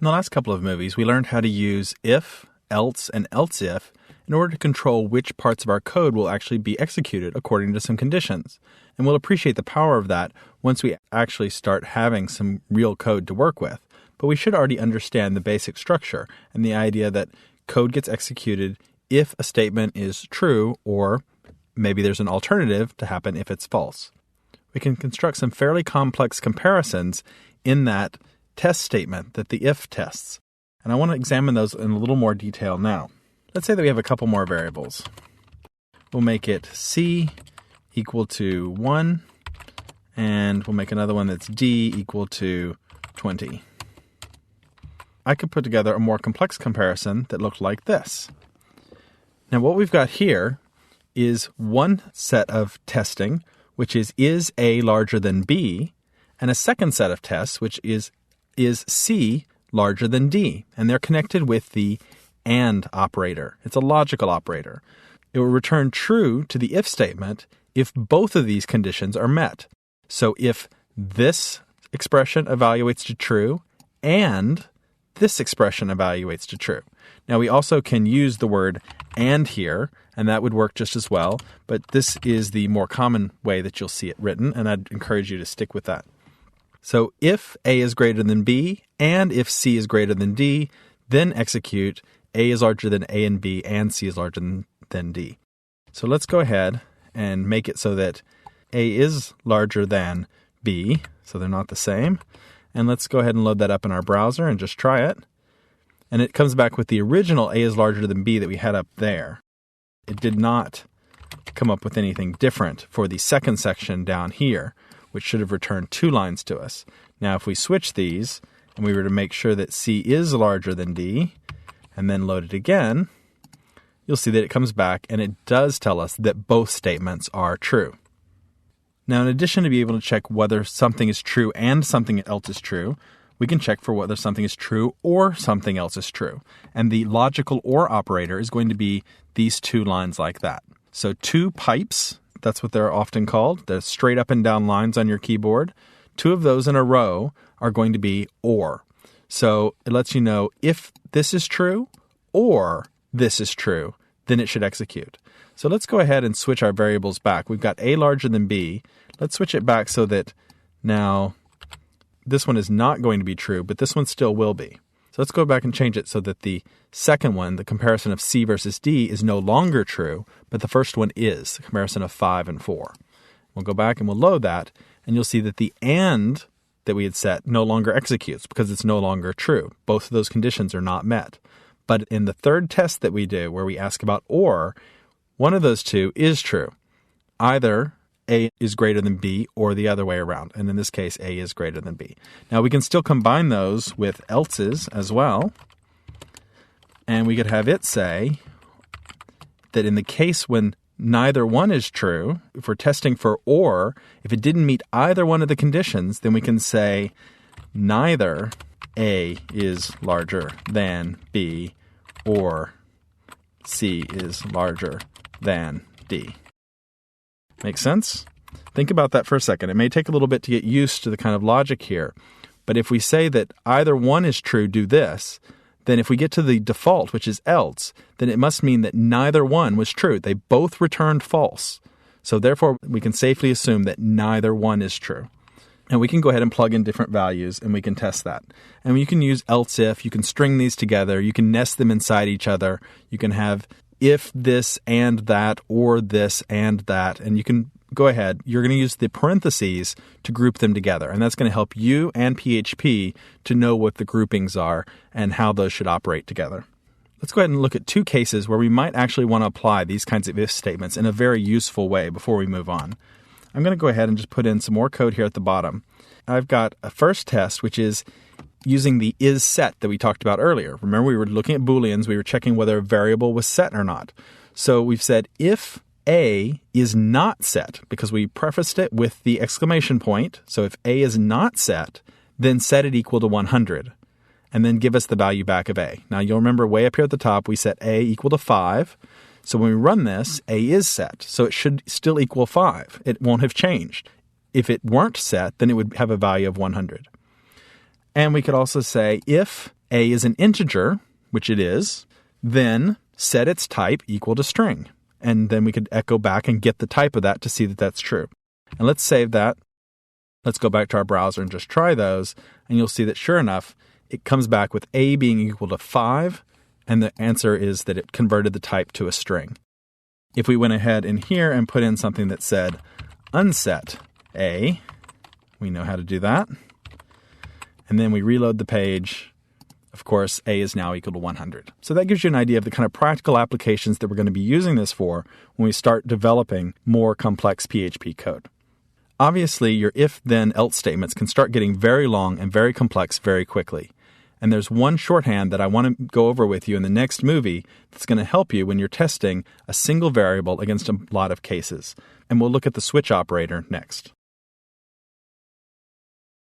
In the last couple of movies, we learned how to use if, else, and else if in order to control which parts of our code will actually be executed according to some conditions. And we'll appreciate the power of that once we actually start having some real code to work with. But we should already understand the basic structure and the idea that code gets executed if a statement is true, or maybe there's an alternative to happen if it's false. We can construct some fairly complex comparisons in that test statement that the if tests. And I want to examine those in a little more detail now. Let's say that we have a couple more variables. We'll make it C equal to 1, and we'll make another one that's D equal to 20. I could put together a more complex comparison that looked like this. Now what we've got here is one set of testing, which is A larger than B, and a second set of tests, which is C larger than D, and they're connected with the AND operator. It's a logical operator. It will return true to the if statement if both of these conditions are met. So if this expression evaluates to true and this expression evaluates to true. Now we also can use the word and here, and that would work just as well, but this is the more common way that you'll see it written, and I'd encourage you to stick with that. So if A is greater than B, and if C is greater than D, then execute A is larger than A and B, and C is larger than D. So let's go ahead and make it so that A is larger than B, so they're not the same. And let's go ahead and load that up in our browser and just try it. And it comes back with the original A is larger than B that we had up there. It did not come up with anything different for the second section down here, which should have returned 2 lines to us. Now, if we switch these, and we were to make sure that C is larger than D, and then load it again, you'll see that it comes back, and it does tell us that both statements are true. Now, in addition to being able to check whether something is true and something else is true, we can check for whether something is true or something else is true. And the logical OR operator is going to be these 2 lines like that. So 2 pipes, that's what they're often called. They're straight up and down lines on your keyboard. 2 of those in a row are going to be OR. So it lets you know if this is true or this is true, then it should execute. So let's go ahead and switch our variables back. We've got A larger than B. Let's switch it back so that now this one is not going to be true, but this one still will be. So let's go back and change it so that the second one, the comparison of C versus D, is no longer true, but the first one is, the comparison of 5 and 4. We'll go back and we'll load that, and you'll see that the AND that we had set no longer executes because it's no longer true. Both of those conditions are not met. But in the third test that we do, where we ask about OR, one of those 2 is true. Either A is greater than B or the other way around. And in this case, A is greater than B. Now we can still combine those with else's as well. And we could have it say that in the case when neither one is true, if we're testing for OR, if it didn't meet either one of the conditions, then we can say neither A is larger than B or C is larger than D. Make sense? Think about that for a second. It may take a little bit to get used to the kind of logic here. But if we say that either one is true, do this, then if we get to the default, which is else, then it must mean that neither one was true. They both returned false. So therefore, we can safely assume that neither one is true. And we can go ahead and plug in different values, and we can test that. And you can use else if. You can string these together. You can nest them inside each other. You can have if this and that or this and that. And you can go ahead. You're going to use the parentheses to group them together. And that's going to help you and PHP to know what the groupings are and how those should operate together. Let's go ahead and look at 2 cases where we might actually want to apply these kinds of if statements in a very useful way before we move on. I'm going to go ahead and just put in some more code here at the bottom. I've got a first test, which is using the is set that we talked about earlier. Remember, we were looking at Booleans. We were checking whether a variable was set or not. So we've said if A is not set, because we prefaced it with the exclamation point. So if A is not set, then set it equal to 100. And then give us the value back of A. Now, you'll remember way up here at the top, we set A equal to 5. So when we run this, A is set. So it should still equal 5. It won't have changed. If it weren't set, then it would have a value of 100. And we could also say if A is an integer, which it is, then set its type equal to string. And then we could echo back and get the type of that to see that that's true. And let's save that. Let's go back to our browser and just try those. And you'll see that sure enough, it comes back with A being equal to 5. And the answer is that it converted the type to a string. If we went ahead in here and put in something that said unset A, we know how to do that. And then we reload the page. Of course, A is now equal to 100. So that gives you an idea of the kind of practical applications that we're going to be using this for when we start developing more complex PHP code. Obviously, your if-then-else statements can start getting very long and very complex very quickly. And there's one shorthand that I want to go over with you in the next movie that's going to help you when you're testing a single variable against a lot of cases. And we'll look at the switch operator next.